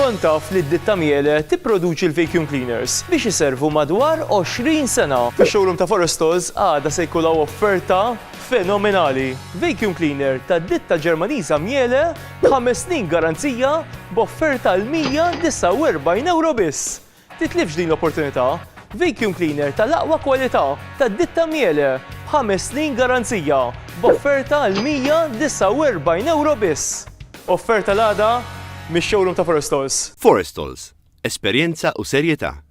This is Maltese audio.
Kont taf li d-ditta Miele tipproduċi l-vacuum cleaners biex iservu madwar 20 sena. Fix-showroom ta' Forestals għada se jkulaw offerta fenomenali. Vacuum cleaner ta' ditta Ġermaniża Miele 5 snin garanzija b'offerta €149 biss. Titlifx din l-opportunità. Vacuum cleaner tal-aqwa kwalità ta' ditta Miele 5 snin garanzija b'offerta €149 biss. Offerta l-għada mix-showroom ta' Forestals. Forestals, esperjenza u serjetà.